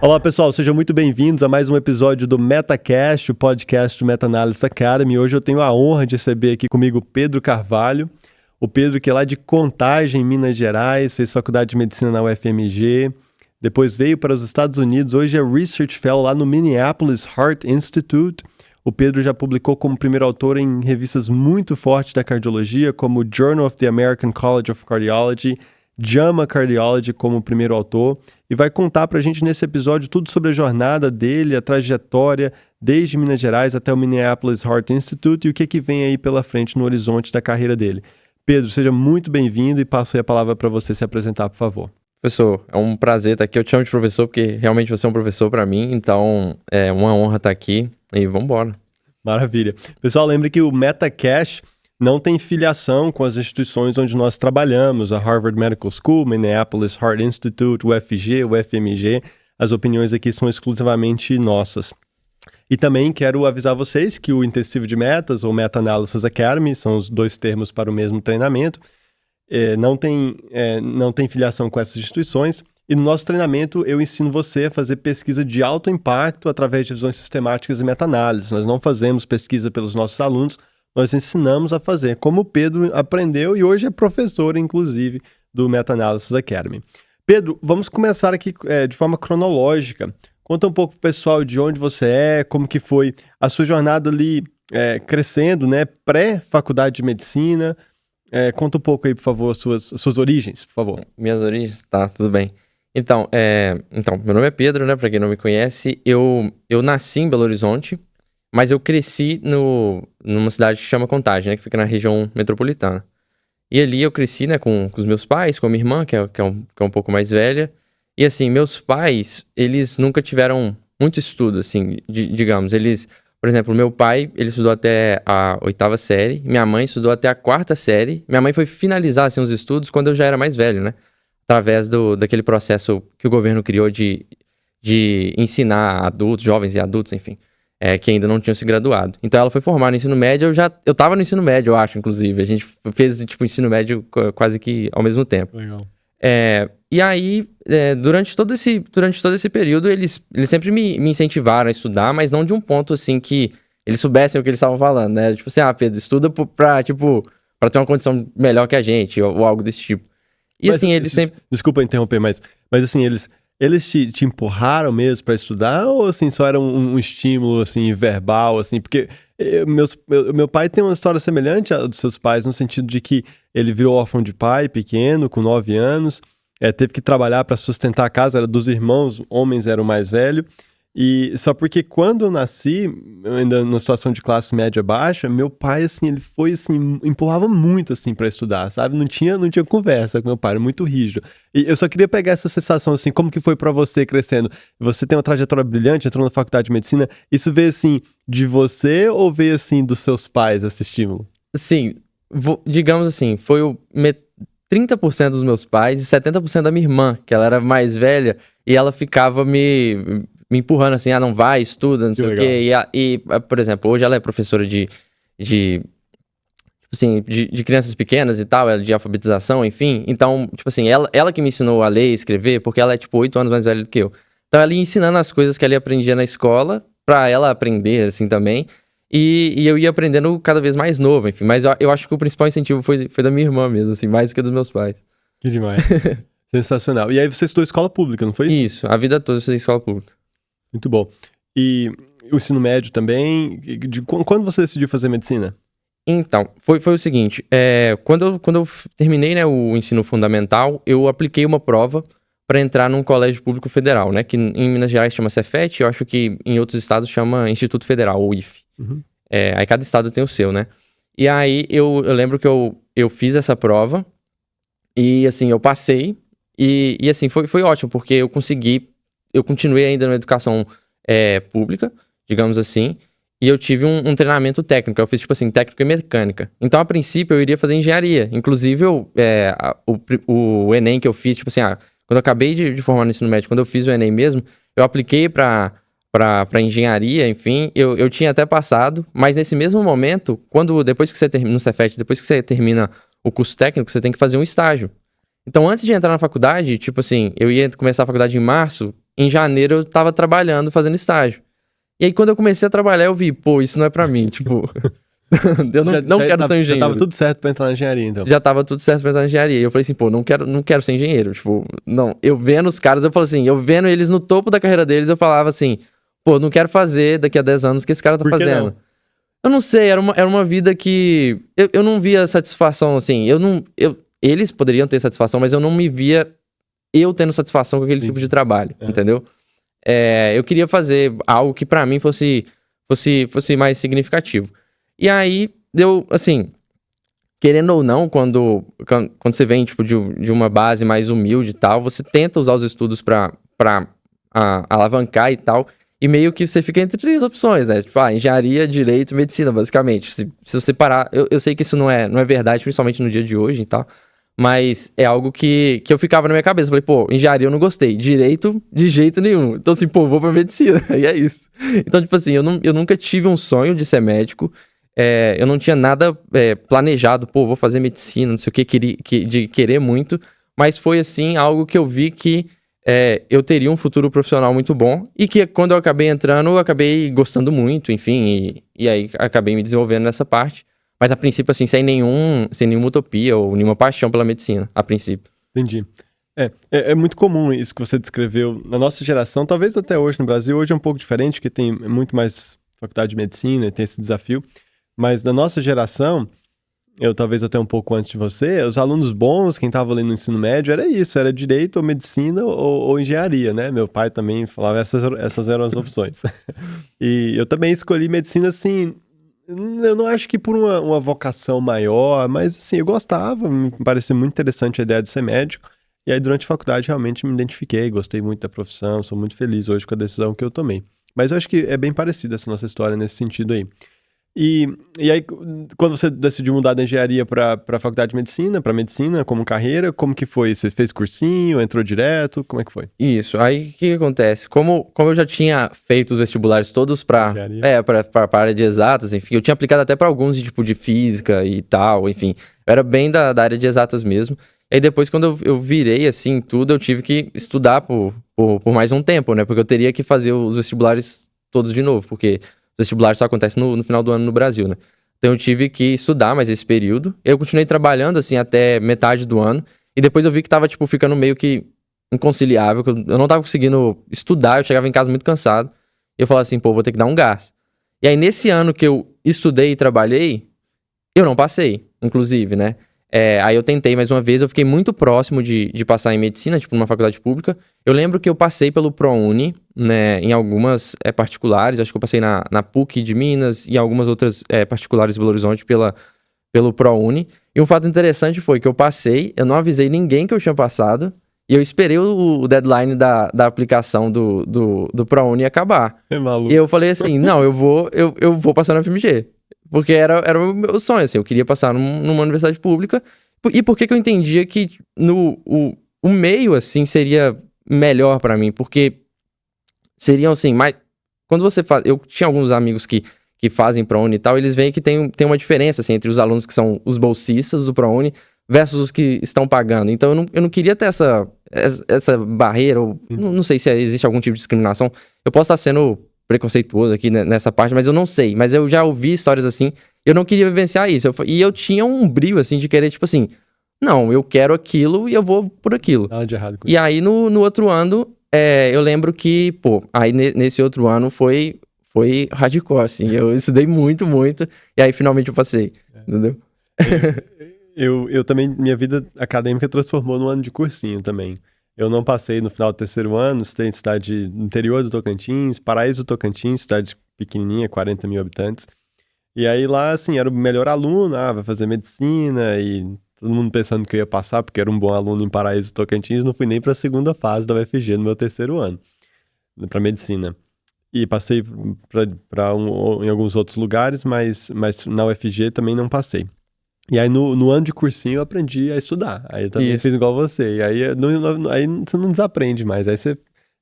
Olá, pessoal, sejam muito bem-vindos a mais um episódio do MetaCast, o podcast do Meta Analysis Academy. Hoje eu tenho a honra de receber aqui comigo o Pedro Carvalho. O Pedro, que é lá de Contagem, Minas Gerais, fez faculdade de medicina na UFMG, depois veio para os Estados Unidos, hoje é Research Fellow lá no Minneapolis Heart Institute. O Pedro já publicou como primeiro autor em revistas muito fortes da cardiologia, como Journal of the American College of Cardiology, JAMA Cardiology como primeiro autor, e vai contar pra gente nesse episódio tudo sobre a jornada dele, a trajetória, desde Minas Gerais até o Minneapolis Heart Institute e o que vem aí pela frente no horizonte da carreira dele. Pedro, seja muito bem-vindo e passo aí a palavra para você se apresentar, por favor. Professor, é um prazer estar aqui. Eu te chamo de professor porque realmente você é um professor para mim, então é uma honra estar aqui e vamos embora. Maravilha. Pessoal, lembre que o MetaCast não tem filiação com as instituições onde nós trabalhamos, a Harvard Medical School, Minneapolis Heart Institute, UFG, UFMG. As opiniões aqui são exclusivamente nossas. E também quero avisar vocês que o Intensivo de Metas, ou Meta Analysis Academy, são os dois termos para o mesmo treinamento, não tem filiação com essas instituições. E no nosso treinamento eu ensino você a fazer pesquisa de alto impacto através de visões sistemáticas e meta-análises. Nós não fazemos pesquisa pelos nossos alunos, nós ensinamos a fazer, como o Pedro aprendeu e hoje é professor, inclusive, do Meta Analysis Academy. Pedro, vamos começar aqui de forma cronológica. Conta um pouco pro pessoal de onde você é, como que foi a sua jornada ali crescendo, né, pré-faculdade de medicina. Conta um pouco aí, por favor, suas origens, por favor. Minhas origens? Tá, tudo bem. Então, meu nome é Pedro, né, pra quem não me conhece. Eu nasci em Belo Horizonte, mas eu cresci numa cidade que chama Contagem, né, que fica na região metropolitana. E ali eu cresci, né, com os meus pais, com a minha irmã, que é um pouco mais velha. E assim, meus pais, eles nunca tiveram muito estudo, assim, digamos. Eles, por exemplo, meu pai, ele estudou até a 8ª série, minha mãe estudou até a 4ª série. Minha mãe foi finalizar, assim, os estudos quando eu já era mais velho, né? Através daquele processo que o governo criou de ensinar adultos, jovens e adultos, enfim, que ainda não tinham se graduado. Então ela foi formar no ensino médio, eu tava no ensino médio, eu acho, inclusive. A gente fez, tipo, ensino médio quase que ao mesmo tempo. Legal. E aí, durante todo esse período, eles sempre me incentivaram a estudar, mas não de um ponto, assim, que eles soubessem o que eles estavam falando, né? Tipo assim, Pedro, estuda pra ter uma condição melhor que a gente, ou algo desse tipo. E mas, assim, eles sempre... Desculpa interromper, mas assim, eles te empurraram mesmo para estudar ou assim, só era um estímulo assim, verbal, assim? Porque meu pai tem uma história semelhante à dos seus pais, no sentido de que ele virou órfão de pai pequeno, com 9 anos, teve que trabalhar para sustentar a casa, era dos irmãos, homens era o mais velho. E só porque quando eu nasci, ainda numa situação de classe média baixa, meu pai, assim, ele foi, assim, empurrava muito, assim, pra estudar, sabe? Não tinha conversa com meu pai, era muito rígido. E eu só queria pegar essa sensação, assim, como que foi pra você crescendo? Você tem uma trajetória brilhante, entrou na faculdade de medicina, isso veio, assim, de você ou veio, assim, dos seus pais, esse estímulo? Sim, digamos assim, foi 30% dos meus pais e 70% da minha irmã, que ela era mais velha, e ela ficava me empurrando assim, não vai, estuda, não sei o quê. E, por exemplo, hoje ela é professora de crianças pequenas e tal, de alfabetização, enfim. Então, tipo assim, ela que me ensinou a ler e escrever, porque ela é, 8 anos mais velha do que eu. Então, ela ia ensinando as coisas que ela aprendia na escola, pra ela aprender, assim, também. E eu ia aprendendo cada vez mais novo, enfim. Mas eu acho que o principal incentivo foi da minha irmã mesmo, assim, mais do que dos meus pais. Que demais. Sensacional. E aí você estudou escola pública, não foi isso? Isso, a vida toda eu estudei escola pública. Muito bom. E o ensino médio também? Quando você decidiu fazer medicina? Então, foi o seguinte, quando eu terminei, né, o ensino fundamental, eu apliquei uma prova para entrar num colégio público federal, né, que em Minas Gerais chama Cefet, eu acho que em outros estados chama Instituto Federal, ou IFE. Uhum. Aí cada estado tem o seu, né. E aí eu lembro que eu fiz essa prova e, assim, eu passei e assim, foi ótimo, porque eu continuei ainda na educação pública, digamos assim, e eu tive um treinamento técnico, eu fiz, tipo assim, técnico e mecânica. Então, a princípio, eu iria fazer engenharia. Inclusive, o Enem que eu fiz, tipo assim, quando eu acabei de formar no ensino médio, quando eu fiz o Enem mesmo, eu apliquei pra engenharia, enfim, eu tinha até passado, mas nesse mesmo momento, depois que você termina no Cefet, depois que você termina o curso técnico, você tem que fazer um estágio. Então, antes de entrar na faculdade, tipo assim, eu ia começar a faculdade em março, em janeiro eu tava trabalhando, fazendo estágio. E aí quando eu comecei a trabalhar, eu vi, pô, isso não é pra mim, tipo... eu não quero ser engenheiro. Já tava tudo certo pra entrar na engenharia, então. Já tava tudo certo pra entrar na engenharia. E eu falei assim, pô, não quero ser engenheiro. Tipo, não. Eu vendo os caras, eu falo assim, eu vendo eles no topo da carreira deles, eu falava assim, pô, não quero fazer daqui a 10 anos o que esse cara tá fazendo. Não? Eu não sei, era uma vida que... Eu não via satisfação, assim. Eles poderiam ter satisfação, mas eu não me via eu tendo satisfação com aquele tipo de trabalho, entendeu? Eu queria fazer algo que pra mim fosse mais significativo. E aí, deu, assim, querendo ou não, quando você vem, tipo, de uma base mais humilde e tal, você tenta usar os estudos pra alavancar e tal, e meio que você fica entre 3 opções, né? Tipo, engenharia, direito, medicina, basicamente. Se você parar... Eu sei que isso não é verdade, principalmente no dia de hoje e tal, mas é algo que eu ficava na minha cabeça. Falei, pô, engenharia eu não gostei, direito, de jeito nenhum. Então, assim, pô, vou pra medicina, e é isso. Então, tipo assim, eu nunca tive um sonho de ser médico. Eu não tinha nada planejado, pô, vou fazer medicina, não sei o que, de querer muito, mas foi assim, algo que eu vi que eu teria um futuro profissional muito bom, e que quando eu acabei entrando, eu acabei gostando muito, enfim, e aí acabei me desenvolvendo nessa parte, mas a princípio, assim, sem nenhuma utopia ou nenhuma paixão pela medicina, a princípio. Entendi. É muito comum isso que você descreveu na nossa geração, talvez até hoje no Brasil. Hoje é um pouco diferente, porque tem muito mais faculdade de medicina e tem esse desafio. Mas na nossa geração, eu talvez até um pouco antes de você, os alunos bons, quem estava ali no ensino médio, era isso, era direito ou medicina ou engenharia, né? Meu pai também falava, essas eram as opções. E eu também escolhi medicina, assim, eu não acho que por uma vocação maior, mas assim, eu gostava, me parecia muito interessante a ideia de ser médico. E aí durante a faculdade realmente me identifiquei, gostei muito da profissão, sou muito feliz hoje com a decisão que eu tomei. Mas eu acho que é bem parecida essa nossa história nesse sentido aí. E aí, quando você decidiu mudar da engenharia para a faculdade de medicina, para medicina como carreira, como que foi? Você fez cursinho, entrou direto? Como é que foi? Isso, aí o que acontece? Como eu já tinha feito os vestibulares todos para a área de exatas, enfim, eu tinha aplicado até para alguns de tipo de física e tal, enfim, eu era bem da área de exatas mesmo. E aí depois, quando eu virei assim tudo, eu tive que estudar por mais um tempo, né? Porque eu teria que fazer os vestibulares todos de novo, porque os vestibulares só acontecem no final do ano no Brasil, né? Então eu tive que estudar mais esse período. Eu continuei trabalhando, assim, até metade do ano. E depois eu vi que tava, tipo, ficando meio que inconciliável. Que eu não tava conseguindo estudar, eu chegava em casa muito cansado. E eu falava assim, pô, vou ter que dar um gás. E aí, nesse ano que eu estudei e trabalhei, eu não passei, inclusive, né? Aí eu tentei mais uma vez, eu fiquei muito próximo de passar em medicina, tipo, numa faculdade pública. Eu lembro que eu passei pelo ProUni, né, em algumas particulares, acho que eu passei na PUC de Minas e algumas outras particulares de Belo Horizonte pelo ProUni. E um fato interessante foi que eu passei, eu não avisei ninguém que eu tinha passado, e eu esperei o deadline da aplicação do ProUni acabar. É maluco. E eu falei assim, não, eu vou passar na FMG. Porque era o meu sonho, assim, eu queria passar numa universidade pública. E por que eu entendia que o meio, assim, seria melhor pra mim? Porque seriam, assim, mais... Quando você faz... Eu tinha alguns amigos que fazem ProUni e tal, eles veem que tem uma diferença, assim, entre os alunos que são os bolsistas do ProUni versus os que estão pagando. Então, eu não queria ter essa barreira, ou não sei se existe algum tipo de discriminação. Eu posso estar sendo preconceituoso aqui nessa parte, mas eu não sei. Mas eu já ouvi histórias assim, eu não queria vivenciar isso. E eu tinha um brio, assim, de querer, tipo assim, não, eu quero aquilo e eu vou por aquilo. Nada de errado com isso. E aí, no outro ano, eu lembro que, pô, aí nesse outro ano foi hardcore, assim. Eu estudei muito, muito, e aí finalmente eu passei, entendeu? Eu também, minha vida acadêmica transformou num ano de cursinho também. Eu não passei no final do terceiro ano, estudei em cidade no interior do Tocantins, Paraíso do Tocantins, cidade pequenininha, 40 mil habitantes. E aí lá, assim, era o melhor aluno, vai fazer medicina, e todo mundo pensando que eu ia passar, porque era um bom aluno em Paraíso do Tocantins, não fui nem para a segunda fase da UFG no meu terceiro ano, para medicina. E passei em alguns outros lugares, mas na UFG também não passei. E aí, no ano de cursinho, eu aprendi a estudar. Aí eu também fiz igual você. E aí você não desaprende mais. Aí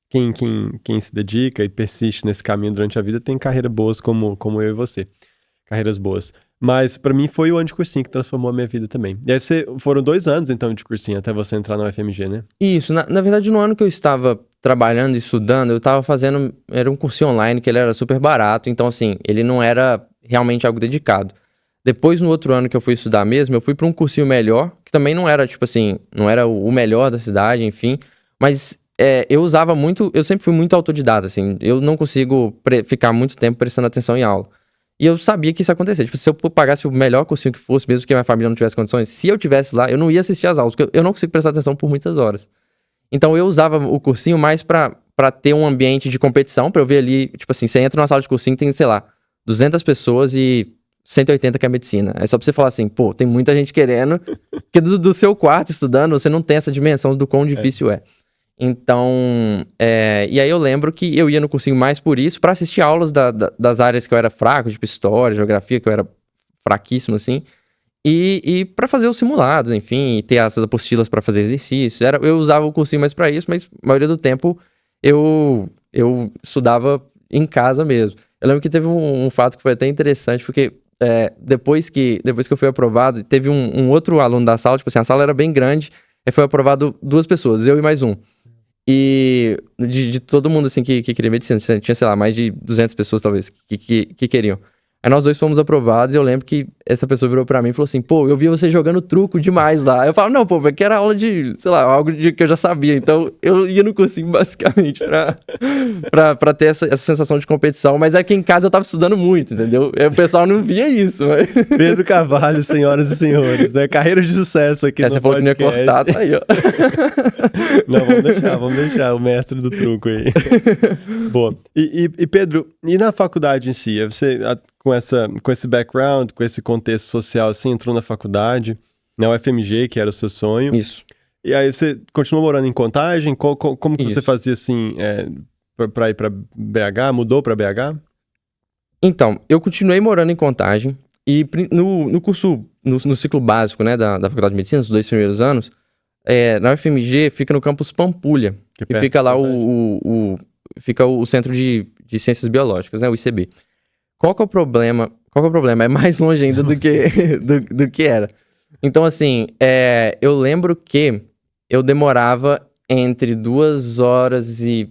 quem se dedica e persiste nesse caminho durante a vida tem carreiras boas como eu e você. Carreiras boas. Mas pra mim foi o ano de cursinho que transformou a minha vida também. E aí foram 2 anos, então, de cursinho até você entrar na UFMG, né? Isso. Na verdade, no ano que eu estava trabalhando e estudando, eu tava fazendo, era um cursinho online que ele era super barato, então assim, ele não era realmente algo dedicado. Depois, no outro ano que eu fui estudar mesmo, eu fui para um cursinho melhor, que também não era, tipo assim, não era o melhor da cidade, enfim, mas eu usava muito, eu sempre fui muito autodidata, assim, eu não consigo ficar muito tempo prestando atenção em aula. E eu sabia que isso ia acontecer. Tipo, se eu pagasse o melhor cursinho que fosse, mesmo que a minha família não tivesse condições, se eu tivesse lá, eu não ia assistir às aulas, porque eu não consigo prestar atenção por muitas horas. Então eu usava o cursinho mais pra ter um ambiente de competição, pra eu ver ali, tipo assim, você entra numa sala de cursinho, tem, sei lá, 200 pessoas e 180 que é medicina. É só pra você falar assim, pô, tem muita gente querendo, porque do seu quarto estudando, você não tem essa dimensão do quão difícil é. Então, e aí eu lembro que eu ia no cursinho mais por isso, pra assistir aulas das áreas que eu era fraco, tipo história, geografia, que eu era fraquíssimo, assim, e para fazer os simulados, enfim, e ter essas apostilas para fazer exercícios. Eu usava o cursinho mais para isso, mas a maioria do tempo eu estudava em casa mesmo. Eu lembro que teve um fato que foi até interessante, porque depois que eu fui aprovado, teve um outro aluno da sala, tipo assim, a sala era bem grande, e foi aprovado 2 pessoas, eu e mais um. E de todo mundo, assim, que queria medicina, tinha, sei lá, mais de 200 pessoas, talvez, que queriam. Aí nós 2 fomos aprovados e eu lembro que essa pessoa virou pra mim e falou assim, pô, eu vi você jogando truco demais lá. Eu falo, não, pô, porque era aula de, sei lá, algo que eu já sabia. Então eu ia no cursinho basicamente pra ter essa sensação de competição. Mas aqui em casa eu tava estudando muito, entendeu? O pessoal não via isso, mas... Pedro Carvalho, senhoras e senhores, carreira de sucesso aqui no Você falou que não ia cortar, tá aí, ó. Não, vamos deixar o mestre do truco aí. Boa. E Pedro, e na faculdade em si? Você, com esse background, com esse contexto social, assim, entrou na faculdade, na UFMG, que era o seu sonho. Isso. E aí você continuou morando em Contagem? Como que você fazia, assim, pra ir pra BH? Mudou pra BH? Então, eu continuei morando em Contagem e no curso, no ciclo básico, né, da Faculdade de Medicina, os 2 primeiros anos, na UFMG fica no campus Pampulha, que fica lá fica o Centro de Ciências Biológicas, né, o ICB. Qual que é o problema? É mais longe ainda do que era. Então, assim, eu lembro que eu demorava entre 2h10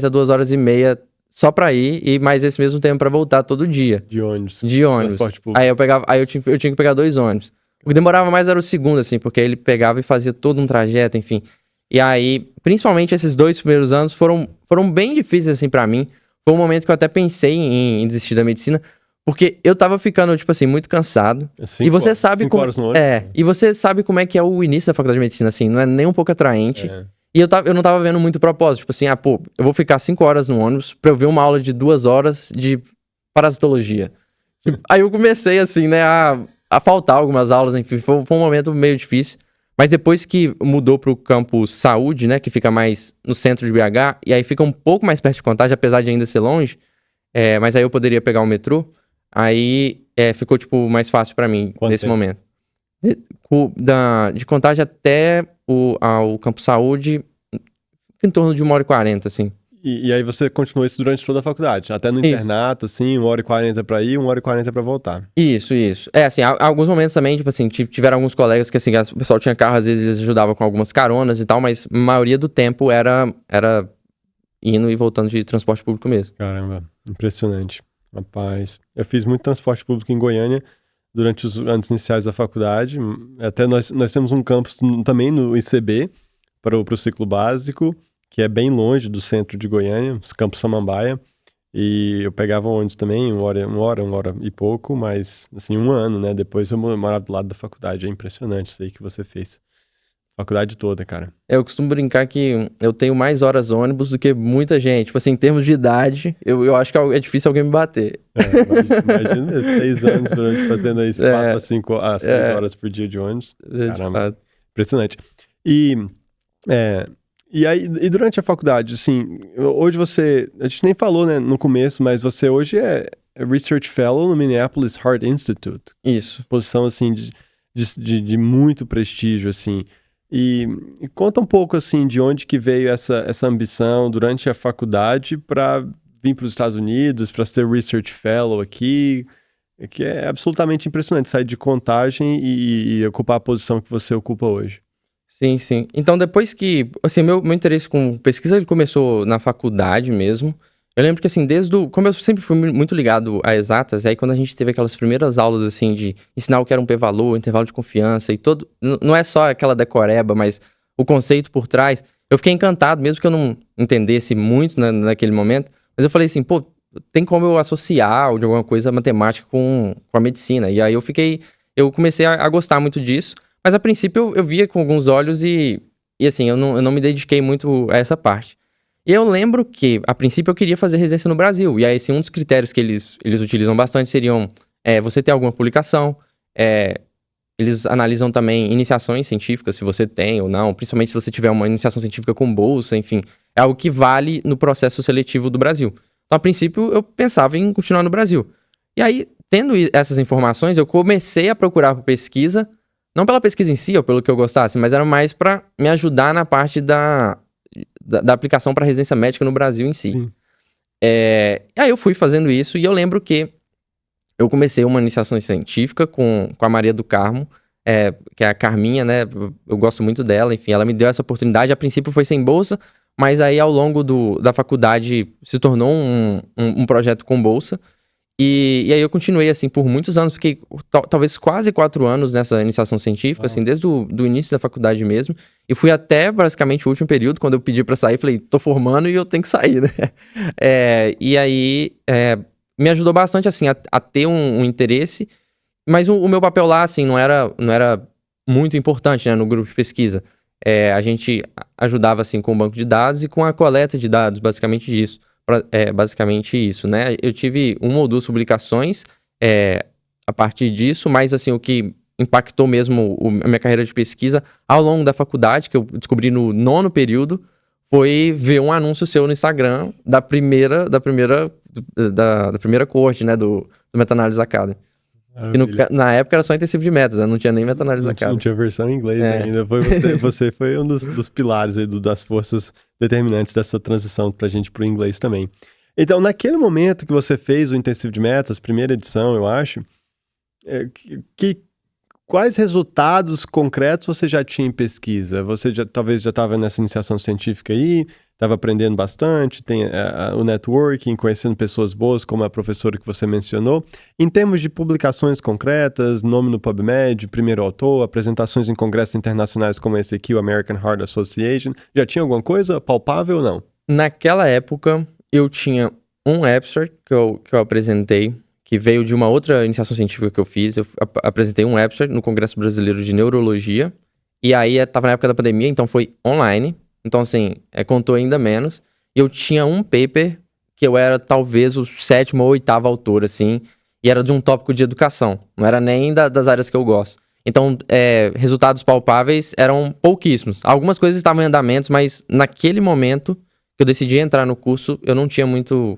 a 2h30 só pra ir, e mais esse mesmo tempo pra voltar todo dia. De ônibus. Transporte público. Aí eu tinha que pegar 2 ônibus. O que demorava mais era o segundo, assim, porque ele pegava e fazia todo um trajeto, enfim. E aí, principalmente esses 2 primeiros anos foram bem difíceis, assim, pra mim. Foi um momento que eu até pensei em desistir da medicina, porque eu tava ficando, tipo assim, muito cansado. E você sabe como... E você sabe como é que é o início da faculdade de medicina, assim, não é nem um pouco atraente. E eu não tava vendo muito propósito, tipo assim, eu vou ficar 5 horas no ônibus pra eu ver uma aula de 2 horas de parasitologia. Aí eu comecei, assim, né, a faltar algumas aulas, enfim, foi um momento meio difícil. Mas depois que mudou pro campus Saúde, né, que fica mais no centro de BH, e aí fica um pouco mais perto de Contagem, apesar de ainda ser longe, mas aí eu poderia pegar o metrô, aí ficou, tipo, mais fácil pra mim nesse momento. De Contagem até o campus Saúde, em torno de 1h40, assim. E aí você continuou isso durante toda a faculdade? Até no internato, assim, 1h40 pra ir, 1h40 pra voltar. Isso. Assim, alguns momentos também, tipo assim, tiveram alguns colegas que, assim, o pessoal tinha carro, às vezes eles ajudavam com algumas caronas e tal, mas a maioria do tempo era indo e voltando de transporte público mesmo. Caramba, impressionante. Rapaz, eu fiz muito transporte público em Goiânia durante os anos iniciais da faculdade. Até nós temos um campus também no ICB, para o ciclo básico, que é bem longe do centro de Goiânia, os Campos Samambaia, e eu pegava ônibus também, uma hora e pouco, mas, assim, 1 ano, né, depois eu morava do lado da faculdade, é impressionante isso aí que você fez, faculdade toda, cara. Eu costumo brincar que eu tenho mais horas ônibus do que muita gente, tipo assim, em termos de idade, eu acho que é difícil alguém me bater. Imagina mesmo, 6 anos fazendo isso, 4 a 6 horas por dia de ônibus, caramba, impressionante. E aí, durante a faculdade, assim, hoje a gente nem falou, né, no começo, mas você hoje é Research Fellow no Minneapolis Heart Institute. Isso. Posição, assim, de muito prestígio, assim. E conta um pouco, assim, de onde que veio essa ambição durante a faculdade para vir para os Estados Unidos, para ser Research Fellow aqui, que é absolutamente impressionante sair de Contagem e ocupar a posição que você ocupa hoje. Sim, sim. Então, depois que, assim, meu interesse com pesquisa, ele começou na faculdade mesmo. Eu lembro que, assim, como eu sempre fui muito ligado a exatas, aí quando a gente teve aquelas primeiras aulas, assim, de ensinar o que era um p-valor, intervalo de confiança e todo, não é só aquela decoreba, mas o conceito por trás, eu fiquei encantado, mesmo que eu não entendesse muito naquele momento, mas eu falei assim, pô, tem como eu associar de alguma coisa a matemática com a medicina. E aí eu comecei a gostar muito disso. Mas a princípio eu via com alguns olhos e assim, eu não me dediquei muito a essa parte. E eu lembro que, a princípio, eu queria fazer residência no Brasil. E aí, assim, um dos critérios que eles utilizam bastante seriam você ter alguma publicação, eles analisam também iniciações científicas, se você tem ou não, principalmente se você tiver uma iniciação científica com bolsa, enfim. É algo que vale no processo seletivo do Brasil. Então, a princípio, eu pensava em continuar no Brasil. E aí, tendo essas informações, eu comecei a procurar por pesquisa, não pela pesquisa em si ou pelo que eu gostasse, mas era mais para me ajudar na parte da aplicação para residência médica no Brasil em si. E aí eu fui fazendo isso e eu lembro que eu comecei uma iniciação científica com a Maria do Carmo, que é a Carminha, né? Eu gosto muito dela, enfim, ela me deu essa oportunidade. A princípio foi sem bolsa, mas aí ao longo da faculdade se tornou um projeto com bolsa. E aí eu continuei, assim, por muitos anos, fiquei talvez quase 4 anos nessa iniciação científica, assim, desde o início da faculdade mesmo. E fui até, basicamente, o último período, quando eu pedi pra sair, falei, tô formando e eu tenho que sair, né? E aí, me ajudou bastante, assim, a ter um interesse. Mas o meu papel lá, assim, não era muito importante, né, no grupo de pesquisa. A gente ajudava, assim, com o banco de dados e com a coleta de dados, basicamente disso. Basicamente isso, né? Eu tive 1 ou 2 publicações a partir disso, mas assim, o que impactou mesmo a minha carreira de pesquisa ao longo da faculdade, que eu descobri no 9º período, foi ver um anúncio seu no Instagram da primeira coorte, né, do Meta-Análise Academy. E na época era só intensivo de metas, né? Não tinha nem Meta-Análise Academy. Não tinha versão em inglês ainda. Você foi um dos pilares aí das forças determinantes dessa transição pra gente pro inglês também. Então, naquele momento que você fez o intensivo de metas, primeira edição, eu acho, quais resultados concretos você já tinha em pesquisa? Você talvez já estava nessa iniciação científica aí, estava aprendendo bastante, tem o networking, conhecendo pessoas boas, como a professora que você mencionou. Em termos de publicações concretas, nome no PubMed, primeiro autor, apresentações em congressos internacionais como esse aqui, o American Heart Association, já tinha alguma coisa palpável ou não? Naquela época, eu tinha um abstract que eu apresentei, que veio de uma outra iniciação científica que eu fiz. Eu apresentei um abstract no Congresso Brasileiro de Neurologia, e aí estava na época da pandemia, então foi online. Então, assim, contou ainda menos. E eu tinha um paper que eu era talvez o 7º ou 8º autor, assim, e era de um tópico de educação. Não era nem das áreas que eu gosto. Então, resultados palpáveis eram pouquíssimos. Algumas coisas estavam em andamentos, mas naquele momento que eu decidi entrar no curso, eu não tinha muito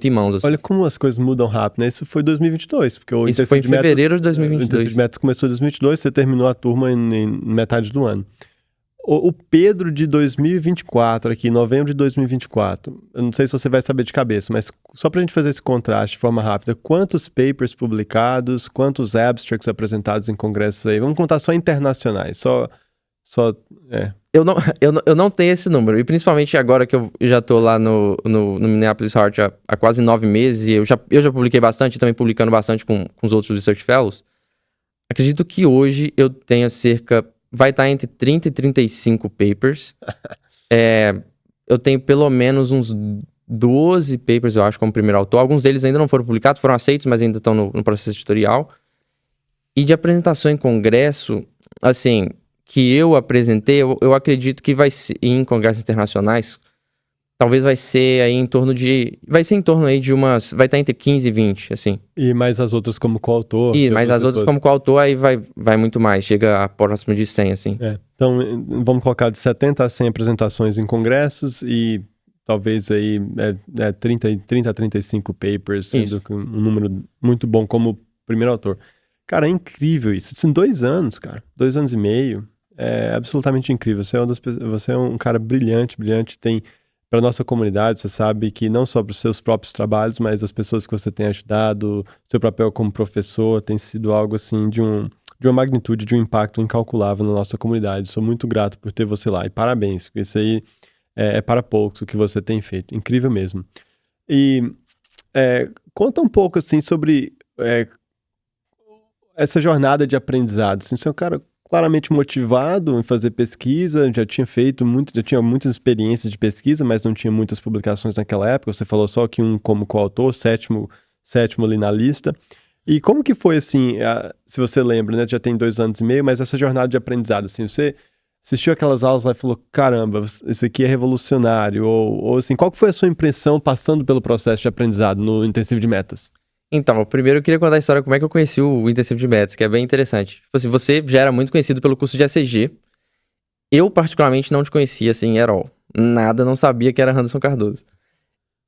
em mãos. Assim. Olha como as coisas mudam rápido, né? Isso foi 2022. Porque isso foi em fevereiro de 2022. O intensivo de metas começou em 2022, você terminou a turma em metade do ano. O Pedro de 2024 aqui, novembro de 2024, eu não sei se você vai saber de cabeça, mas só pra gente fazer esse contraste de forma rápida, quantos papers publicados, quantos abstracts apresentados em congressos aí? Vamos contar só internacionais, Eu não tenho esse número, e principalmente agora que eu já tô lá no Minneapolis Heart há quase 9 meses, e eu já publiquei bastante, também publicando bastante com os outros Research Fellows. Acredito que hoje eu tenha vai estar entre 30 e 35 papers. Eu tenho pelo menos uns 12 papers, eu acho, como primeiro autor. Alguns deles ainda não foram publicados, foram aceitos, mas ainda estão no processo editorial. E de apresentação em congresso, assim, que eu apresentei, eu acredito que vai ser em congressos internacionais, talvez vai ser aí em torno aí de umas, vai estar entre 15 e 20, assim. E mais as outras como coautor. E mais as outras como coautor, aí vai muito mais, chega a próximo de 100, assim. Então, vamos colocar de 70 a 100 apresentações em congressos e talvez aí 30 a 35 papers, sendo um número muito bom como primeiro autor. Cara, é incrível isso. Isso em 2 anos, cara. 2 anos e meio. É absolutamente incrível. Você é um cara brilhante, tem... Para nossa comunidade, você sabe que não só para os seus próprios trabalhos, mas as pessoas que você tem ajudado, seu papel como professor tem sido algo assim de um de uma magnitude, de um impacto incalculável na nossa comunidade. Sou muito grato por ter você lá e parabéns, porque isso aí é para poucos o que você tem feito, incrível mesmo. E conta um pouco assim sobre essa jornada de aprendizado. Assim, você é um cara claramente motivado em fazer pesquisa, já tinha muitas experiências de pesquisa, mas não tinha muitas publicações naquela época. Você falou só que um como coautor, sétimo ali na lista. E como que foi, assim, se você lembra, né, já tem 2 anos e meio, mas essa jornada de aprendizado, assim, você assistiu aquelas aulas lá e falou, caramba, isso aqui é revolucionário, ou assim, qual que foi a sua impressão passando pelo processo de aprendizado no intensivo de metas? Então, primeiro eu queria contar a história como é que eu conheci o intensivo de metas, que é bem interessante. Tipo assim, você já era muito conhecido pelo curso de ECG. Eu, particularmente, não te conhecia, assim, at all. Nada, não sabia que era Anderson Cardoso.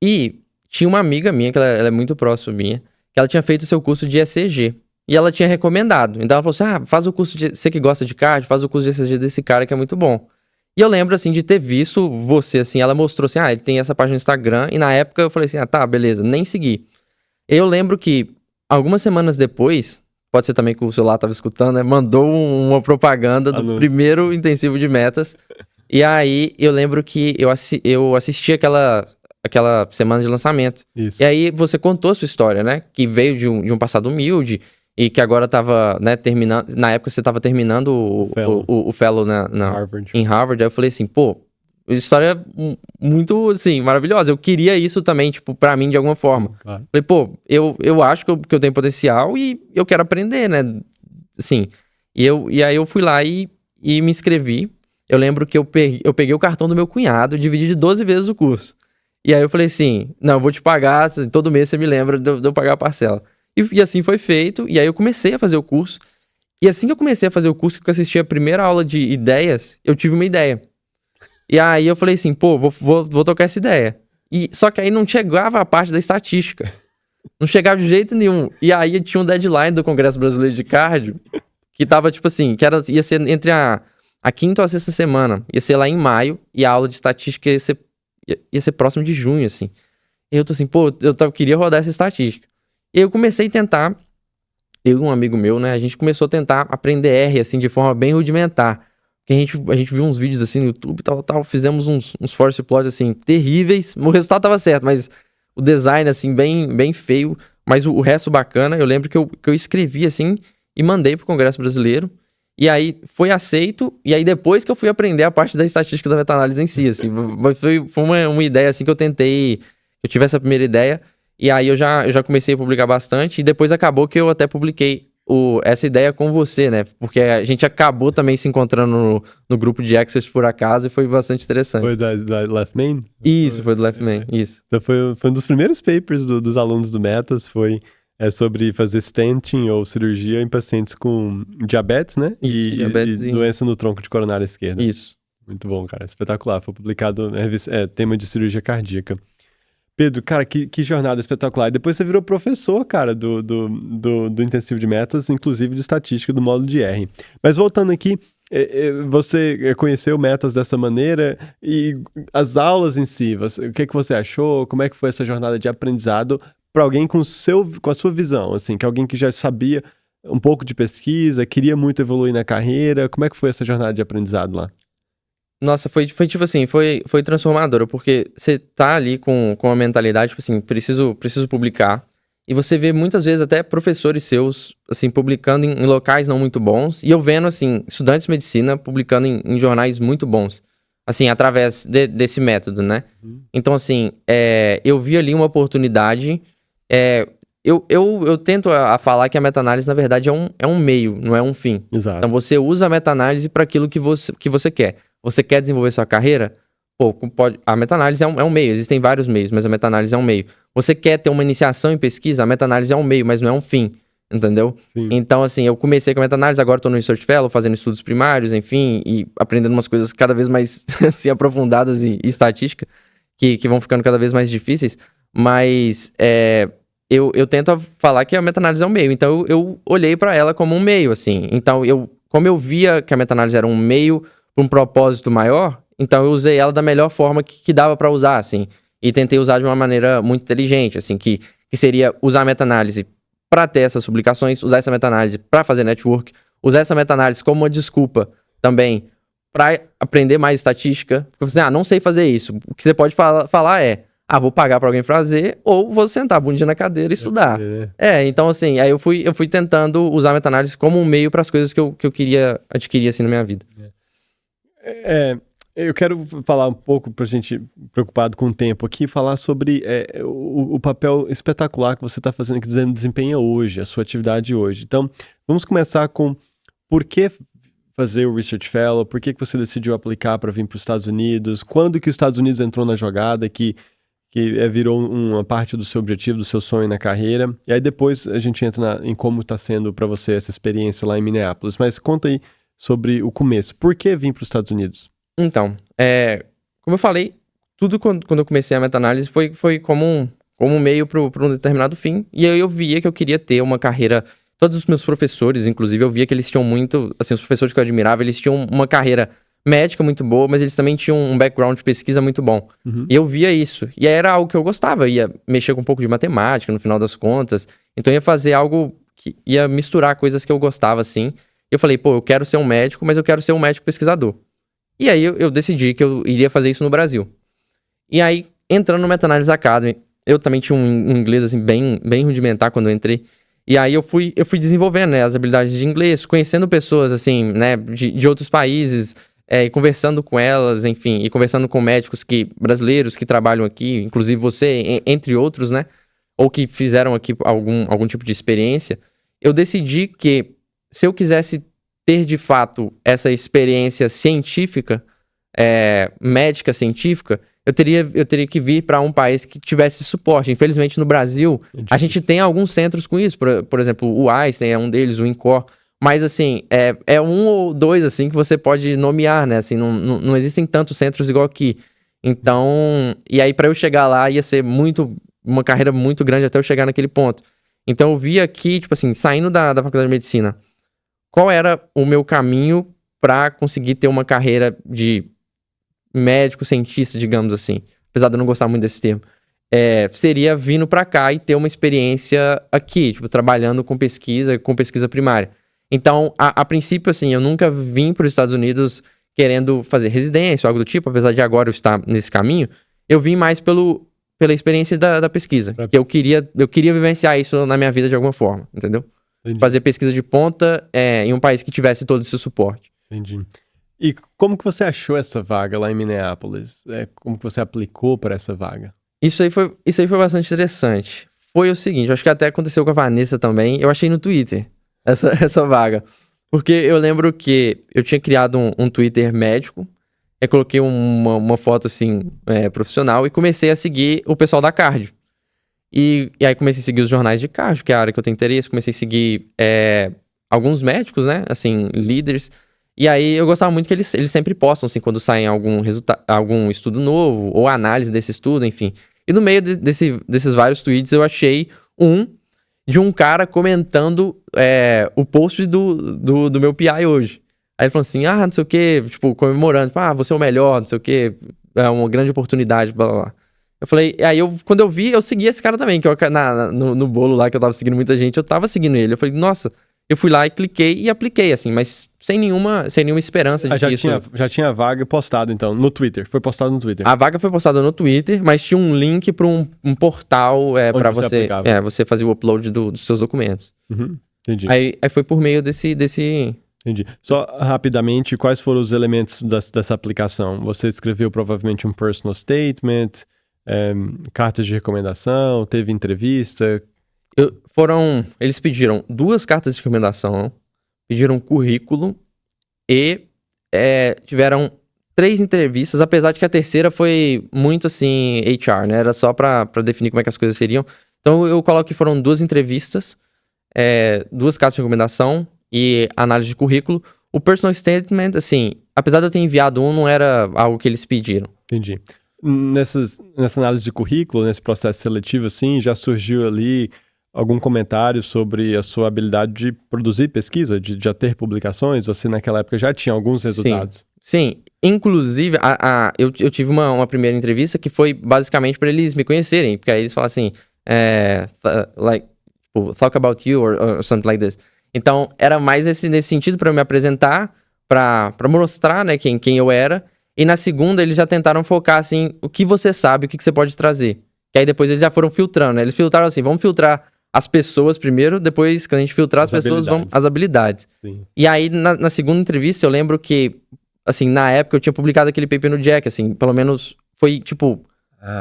E tinha uma amiga minha, que ela é muito próxima minha, que ela tinha feito o seu curso de ECG. E ela tinha recomendado. Então ela falou assim, faz o curso de... Você que gosta de cardio, faz o curso de ECG desse cara que é muito bom. E eu lembro, assim, de ter visto você, assim, ela mostrou assim, ele tem essa página no Instagram. E na época eu falei assim, tá, beleza, nem segui. Eu lembro que algumas semanas depois, pode ser também que o celular tava escutando, né? Mandou uma propaganda do primeiro intensivo de metas. E aí eu lembro que eu assisti aquela semana de lançamento. Isso. E aí você contou a sua história, né? Que veio de um passado humilde e que agora tava, né, terminando. Na época você tava terminando o fellow em Harvard. Aí eu falei assim, pô, história muito, assim, maravilhosa. Eu queria isso também, tipo, pra mim de alguma forma. Claro. Falei, pô, eu acho que eu tenho potencial e eu quero aprender, né? Assim, e aí eu fui lá e me inscrevi. Eu lembro que eu peguei o cartão do meu cunhado, dividi de 12 vezes o curso. E aí eu falei assim, não, eu vou te pagar, assim, todo mês você me lembra de eu pagar a parcela. E assim foi feito, e aí eu comecei a fazer o curso. E assim que eu comecei a fazer o curso, que eu assisti a primeira aula de ideias, eu tive uma ideia. E aí eu falei assim, pô, vou tocar essa ideia. Só que aí não chegava a parte da estatística. Não chegava de jeito nenhum. E aí tinha um deadline do Congresso Brasileiro de Cardio, que tava tipo assim, ia ser entre a quinta ou a sexta semana. Ia ser lá em maio, e a aula de estatística ia ser próximo de junho, assim. E eu tô assim, pô, eu queria rodar essa estatística. E eu comecei a tentar, eu e um amigo meu, né, a gente começou a tentar aprender R, assim, de forma bem rudimentar. Porque a gente viu uns vídeos, assim, no YouTube e tal, fizemos uns force plots, assim, terríveis. O resultado tava certo, mas o design, assim, bem feio, mas o resto bacana. Eu lembro que eu escrevi, assim, e mandei pro Congresso Brasileiro. E aí foi aceito, e aí depois que eu fui aprender a parte da estatística da meta-análise em si, assim, foi uma ideia, assim, que eu tive essa primeira ideia, e aí eu já comecei a publicar bastante, e depois acabou que eu até publiquei essa ideia com você, né, porque a gente acabou também se encontrando no grupo de Experts por acaso, e foi bastante interessante. Foi da Left Main? Isso, foi do Left Main, isso. Então foi um dos primeiros papers dos alunos do Metas, foi sobre fazer stenting ou cirurgia em pacientes com diabetes, né? Isso, diabetes e doença no tronco de coronária esquerda. Isso. Muito bom, cara. Espetacular. Foi publicado tema de cirurgia cardíaca. Pedro, cara, que jornada espetacular. E depois você virou professor, cara, do intensivo de metas, inclusive de estatística do módulo de R. Mas voltando aqui, você conheceu metas dessa maneira e as aulas em si, o que você achou? Como é que foi essa jornada de aprendizado para alguém com a sua visão, assim, que é alguém que já sabia um pouco de pesquisa, queria muito evoluir na carreira? Como é que foi essa jornada de aprendizado lá? Nossa, foi tipo assim, foi transformadora, porque você tá ali com a mentalidade, tipo assim, preciso publicar, e você vê muitas vezes até professores seus, assim, publicando em locais não muito bons, e eu vendo, assim, estudantes de medicina publicando em jornais muito bons, assim, através desse método, né? Então, assim, eu vi ali uma oportunidade, eu tento a falar que a meta-análise, na verdade, é um meio, não é um fim. Exato. Então, você usa a meta-análise para aquilo que você quer. Você quer desenvolver sua carreira? Pô, a meta-análise é um meio, existem vários meios, mas a meta-análise é um meio. Você quer ter uma iniciação em pesquisa? A meta-análise é um meio, mas não é um fim, entendeu? Sim. Então, assim, eu comecei com a meta-análise, agora tô no Research Fellow, fazendo estudos primários, enfim, e aprendendo umas coisas cada vez mais assim, aprofundadas e estatística, que vão ficando cada vez mais difíceis, mas eu tento falar que a meta-análise é um meio, então eu olhei para ela como um meio, assim. Então, como eu via que a meta-análise era um meio para um propósito maior, então eu usei ela da melhor forma que dava para usar, assim. E tentei usar de uma maneira muito inteligente, assim, que seria usar a meta-análise para ter essas publicações, usar essa meta-análise para fazer network, usar essa meta-análise como uma desculpa também para aprender mais estatística. Porque você, não sei fazer isso. O que você pode falar é, vou pagar para alguém fazer, ou vou sentar a bundinha na cadeira e estudar. Então assim, aí eu fui tentando usar a meta-análise como um meio para as coisas que eu queria adquirir assim na minha vida. Eu quero falar um pouco, pra gente, preocupado com o tempo aqui, falar sobre o papel espetacular que você está fazendo, que desempenha hoje, a sua atividade hoje. Então, vamos começar com por que fazer o Research Fellow, por que você decidiu aplicar para vir para os Estados Unidos, quando que os Estados Unidos entrou na jogada, que virou uma parte do seu objetivo, do seu sonho na carreira. E aí depois a gente entra em como está sendo para você essa experiência lá em Minneapolis. Mas conta aí sobre o começo. Por que vir para os Estados Unidos? Então, como eu falei, tudo quando eu comecei a meta-análise foi como um meio para um determinado fim. E aí eu via que eu queria ter uma carreira. Todos os meus professores, inclusive, eu via que eles tinham muito. Assim, os professores que eu admirava, eles tinham uma carreira médica muito boa, mas eles também tinham um background de pesquisa muito bom. E eu via isso. E aí era algo que eu gostava. Eu ia mexer com um pouco de matemática, no final das contas. Então eu ia fazer algo que ia misturar coisas que eu gostava, assim. E eu falei, eu quero ser um médico, mas eu quero ser um médico pesquisador. E aí eu decidi que eu iria fazer isso no Brasil. E aí, entrando no Meta-Analysis Academy, eu também tinha um inglês, assim, bem rudimentar quando eu entrei. E aí eu fui desenvolvendo, né, as habilidades de inglês, conhecendo pessoas, assim, né, de outros países, e conversando com elas, enfim, e conversando com médicos brasileiros que trabalham aqui, inclusive você, entre outros, né, ou que fizeram aqui algum tipo de experiência. Eu decidi que, se eu quisesse ter de fato essa experiência científica, médica científica, eu teria que vir para um país que tivesse suporte. Infelizmente, no Brasil, a gente tem alguns centros com isso. Por exemplo, o Einstein é um deles, o INCOR. Mas, assim, é um ou dois, assim, que você pode nomear, né? Assim, não existem tantos centros igual aqui. Então, e aí para eu chegar lá ia ser uma carreira muito grande até eu chegar naquele ponto. Então, eu vi aqui, tipo assim, saindo da faculdade de medicina, qual era o meu caminho para conseguir ter uma carreira de médico, cientista, digamos assim. Apesar de eu não gostar muito desse termo. Seria vindo para cá e ter uma experiência aqui, tipo, trabalhando com pesquisa primária. Então, a princípio, assim, eu nunca vim para os Estados Unidos querendo fazer residência ou algo do tipo, apesar de agora eu estar nesse caminho. Eu vim mais pela experiência da pesquisa. Que eu queria vivenciar isso na minha vida de alguma forma, entendeu? Entendi. Fazer pesquisa de ponta em um país que tivesse todo esse suporte. Entendi. E como que você achou essa vaga lá em Minneapolis? Como que você aplicou para essa vaga? Isso aí foi bastante interessante. Foi o seguinte, acho que até aconteceu com a Vanessa também. Eu achei no Twitter essa vaga. Porque eu lembro que eu tinha criado um Twitter médico. Eu coloquei uma foto assim, profissional, e comecei a seguir o pessoal da cardio. E aí comecei a seguir os jornais de cardio, que é a área que eu tenho interesse. Comecei a seguir alguns médicos, né? Assim, líderes. E aí eu gostava muito que eles sempre postam, assim, quando saem algum estudo novo, ou análise desse estudo, enfim. E no meio desses vários tweets eu achei de um cara comentando o post do meu PI hoje. Aí ele falou assim, não sei o que, tipo, comemorando, tipo, você é o melhor, não sei o que, é uma grande oportunidade, blá, blá, blá. Eu falei, aí quando eu vi, eu segui esse cara também, que no bolo lá que eu tava seguindo muita gente, eu tava seguindo ele. Eu falei, nossa, eu fui lá e cliquei e apliquei, assim, mas sem nenhuma esperança de que já tinha a vaga postada, então, no Twitter, foi postado no Twitter. A vaga foi postada no Twitter, mas tinha um link para um portal para você fazer o upload dos seus documentos. Entendi. Aí foi por meio desse... Entendi. Só rapidamente, quais foram os elementos dessa aplicação? Você escreveu provavelmente um personal statement, cartas de recomendação, teve entrevista? Eles pediram 2 cartas de recomendação, pediram currículo e tiveram 3 entrevistas, apesar de que a terceira foi muito assim, HR, né? Era só pra definir como é que as coisas seriam. Então eu coloco que foram 2 entrevistas, 2 cartas de recomendação e análise de currículo. O personal statement, assim, apesar de eu ter enviado não era algo que eles pediram. Entendi. Nessa análise de currículo, nesse processo seletivo, assim, já surgiu ali algum comentário sobre a sua habilidade de produzir pesquisa, de já ter publicações? Você naquela época já tinha alguns resultados? Sim. Inclusive, eu tive uma primeira entrevista que foi basicamente para eles me conhecerem, porque aí eles falam assim, talk about you or something like this. Então, era mais nesse sentido para eu me apresentar, para mostrar, né, quem eu era. E na segunda, eles já tentaram focar, assim, o que você sabe, o que você pode trazer. Que aí depois eles já foram filtrando, né? Eles filtraram assim, vamos filtrar as pessoas primeiro, depois, quando a gente filtrar as pessoas, vamos as habilidades. Sim. E aí, na segunda entrevista, eu lembro que, assim, na época eu tinha publicado aquele paper no Jack, assim, pelo menos foi, tipo,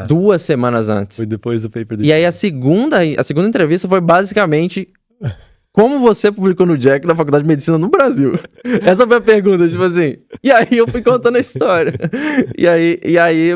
2 semanas antes. Foi depois do paper do E aí a segunda entrevista foi basicamente como você publicou no Jack na Faculdade de Medicina no Brasil. Essa foi a pergunta, tipo assim. E aí eu fui contando a história. E aí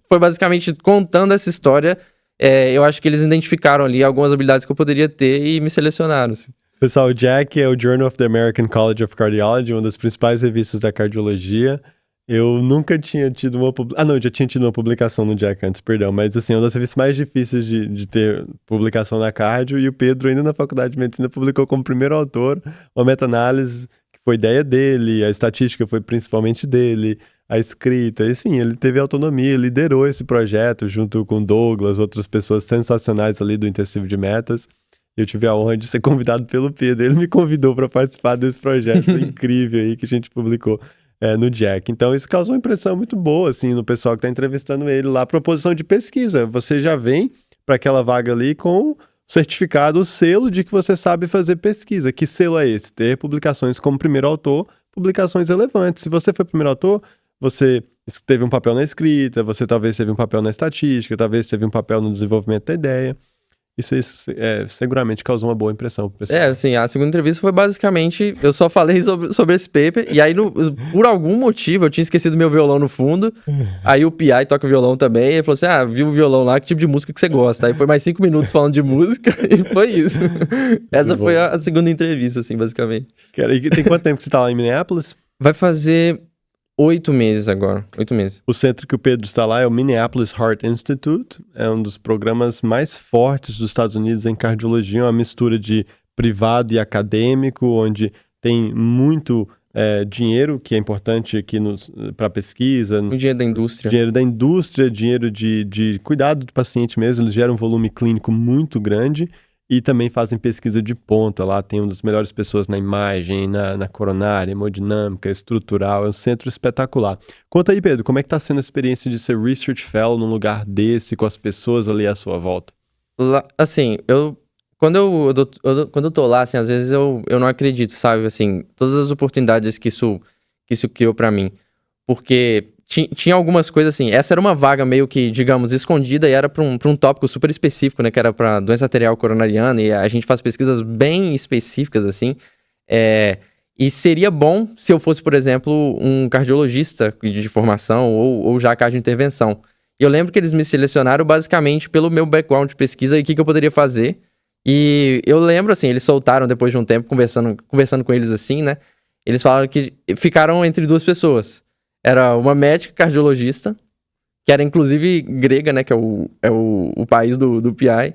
foi basicamente contando essa história. Eu acho que eles identificaram ali algumas habilidades que eu poderia ter e me selecionaram, assim. Pessoal, o Jack é o Journal of the American College of Cardiology, uma das principais revistas da cardiologia. Eu nunca tinha tido uma eu já tinha tido uma publicação no Jack antes, perdão, mas assim, é uma das revistas mais difíceis de ter publicação na cardio, e o Pedro, ainda na Faculdade de Medicina, publicou como primeiro autor uma meta-análise que foi ideia dele, a estatística foi principalmente dele, a escrita, enfim, ele teve autonomia, liderou esse projeto junto com Douglas, outras pessoas sensacionais ali do intensivo de metas. Eu tive a honra de ser convidado pelo Pedro, ele me convidou para participar desse projeto incrível aí que a gente publicou no Jack. Então isso causou uma impressão muito boa, assim, no pessoal que está entrevistando ele lá para a posição de pesquisa. Você já vem para aquela vaga ali com o certificado, o selo de que você sabe fazer pesquisa. Que selo é esse? Ter publicações como primeiro autor, publicações relevantes. Se você foi primeiro autor, você teve um papel na escrita, você talvez teve um papel na estatística, talvez teve um papel no desenvolvimento da ideia. Isso seguramente causou uma boa impressão pro pessoal. Assim, a segunda entrevista foi basicamente, eu só falei sobre esse paper, e aí, por algum motivo, eu tinha esquecido meu violão no fundo, aí o PI toca o violão também, e ele falou assim, viu o violão lá, que tipo de música que você gosta? Aí foi mais 5 minutos falando de música, e foi isso. Essa foi a segunda entrevista, assim, basicamente. E tem quanto tempo que você tá lá em Minneapolis? Vai fazer 8 meses agora, 8 meses. O centro que o Pedro está lá é o Minneapolis Heart Institute, é um dos programas mais fortes dos Estados Unidos em cardiologia, uma mistura de privado e acadêmico, onde tem muito dinheiro, que é importante aqui para pesquisa. O dinheiro da indústria. Dinheiro da indústria, dinheiro de cuidado do paciente mesmo, eles geram um volume clínico muito grande. E também fazem pesquisa de ponta lá, tem uma das melhores pessoas na imagem, na coronária, hemodinâmica, estrutural, é um centro espetacular. Conta aí, Pedro, como é que tá sendo a experiência de ser Research Fellow num lugar desse, com as pessoas ali à sua volta? Assim, quando eu tô lá, assim, às vezes eu não acredito, sabe, assim, todas as oportunidades que isso criou pra mim, porque tinha algumas coisas assim, essa era uma vaga meio que, digamos, escondida, e era pra um tópico super específico, né, que era pra doença arterial coronariana, e a gente faz pesquisas bem específicas, assim, e seria bom se eu fosse, por exemplo, um cardiologista de formação, ou já cardiointervenção. E eu lembro que eles me selecionaram basicamente pelo meu background de pesquisa e o que eu poderia fazer, e eu lembro, assim, eles soltaram depois de um tempo, conversando com eles assim, né, eles falaram que ficaram entre 2 pessoas. Era uma médica cardiologista, que era inclusive grega, né, que é o país do PI.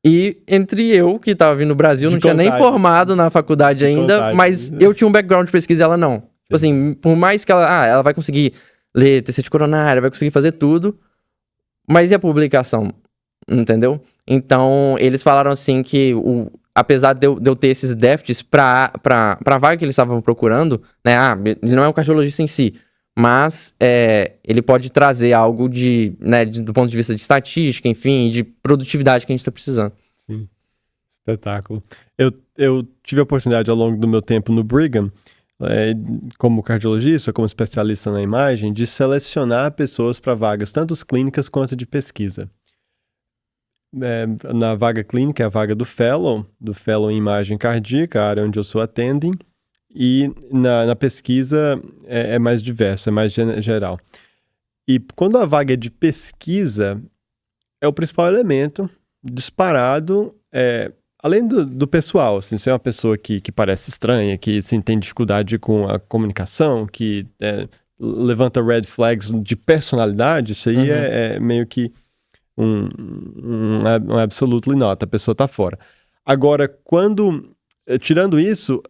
E entre eu, que tava vindo do Brasil, não tinha nem formado na faculdade ainda, mas eu tinha um background de pesquisa e ela não. Tipo assim, por mais que ela vai conseguir ler TC de coronária, vai conseguir fazer tudo, mas e a publicação? Entendeu? Então, eles falaram assim que apesar de eu ter esses déficits pra vaga que eles estavam procurando, né, ele não é um cardiologista em si, mas ele pode trazer algo do ponto de vista de estatística, enfim, de produtividade que a gente está precisando. Sim, espetáculo. Eu tive a oportunidade ao longo do meu tempo no Brigham, como cardiologista, como especialista na imagem, de selecionar pessoas para vagas, tanto clínicas quanto de pesquisa. Na vaga clínica, é a vaga do Fellow em imagem cardíaca, a área onde eu sou attending, e na pesquisa é mais diverso, é mais geral. E quando a vaga é de pesquisa, é o principal elemento disparado, além do pessoal, assim, se é uma pessoa que parece estranha, que assim, tem dificuldade com a comunicação, que levanta red flags de personalidade, isso aí é meio que um absolutely not, a pessoa tá fora. Agora, tirando isso,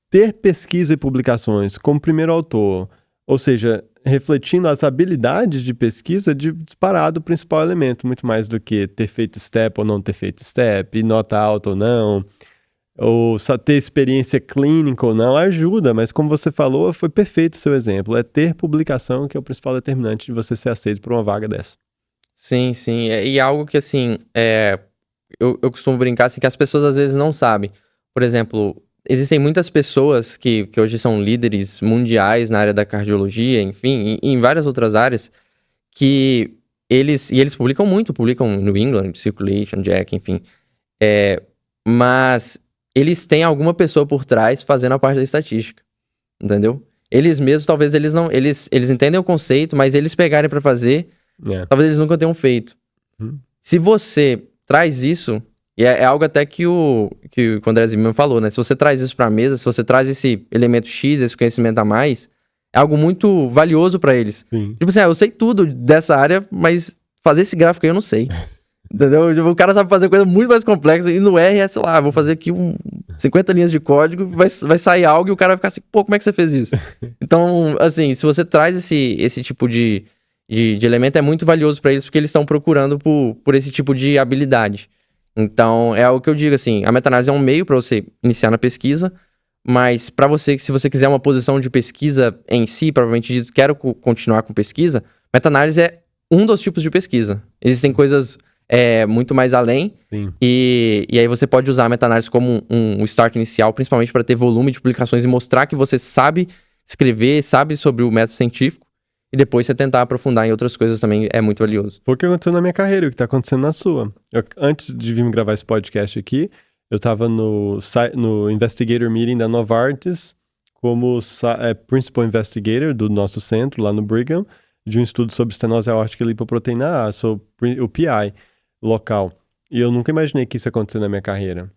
ter pesquisa e publicações como primeiro autor, ou seja, refletindo as habilidades de pesquisa, disparado o principal elemento, muito mais do que ter feito step ou não ter feito step, nota alta ou não. ou só ter experiência clínica ou não ajuda, mas como você falou, foi perfeito o seu exemplo. É ter publicação que é o principal determinante de você ser aceito por uma vaga dessa. Sim, sim. E algo que, assim, eu costumo brincar, assim, que as pessoas às vezes não sabem. Por exemplo, existem muitas pessoas que hoje são líderes mundiais na área da cardiologia, enfim, e em várias outras áreas, que eles publicam muito, publicam no New England, Circulation, Jack, enfim. Mas eles têm alguma pessoa por trás fazendo a parte da estatística, entendeu? Eles mesmos, talvez eles não... Eles entendem o conceito, mas eles pegarem pra fazer, talvez eles nunca tenham feito. Se você traz isso, e é algo até que o André Zimmermann falou, né? Se você traz isso pra mesa, se você traz esse elemento X, esse conhecimento a mais, é algo muito valioso pra eles. Sim. Tipo assim, eu sei tudo dessa área, mas fazer esse gráfico aí eu não sei. Entendeu? Tipo, o cara sabe fazer coisa muito mais complexa e no R é, sei lá, vou fazer aqui 50 linhas de código, vai sair algo e o cara vai ficar assim, pô, como é que você fez isso? Então, assim, se você traz esse tipo de elemento, é muito valioso pra eles, porque eles estão procurando por esse tipo de habilidade. Então, é algo que eu digo, assim, a meta-análise é um meio pra você iniciar na pesquisa, mas pra você, se você quiser uma posição de pesquisa em si, provavelmente dito, quero continuar com pesquisa, meta-análise é um dos tipos de pesquisa. Existem coisas muito mais além, e aí você pode usar a meta-análise como um start inicial, principalmente para ter volume de publicações e mostrar que você sabe escrever, sabe sobre o método científico, e depois você tentar aprofundar em outras coisas também é muito valioso. Foi o que aconteceu na minha carreira, o que está acontecendo na sua. Antes de vir gravar esse podcast aqui, eu estava no Investigator Meeting da Novartis como Principal Investigator do nosso centro, lá no Brigham, de um estudo sobre estenose aórtica e lipoproteína A, sou o PI local. E eu nunca imaginei que isso ia acontecer na minha carreira.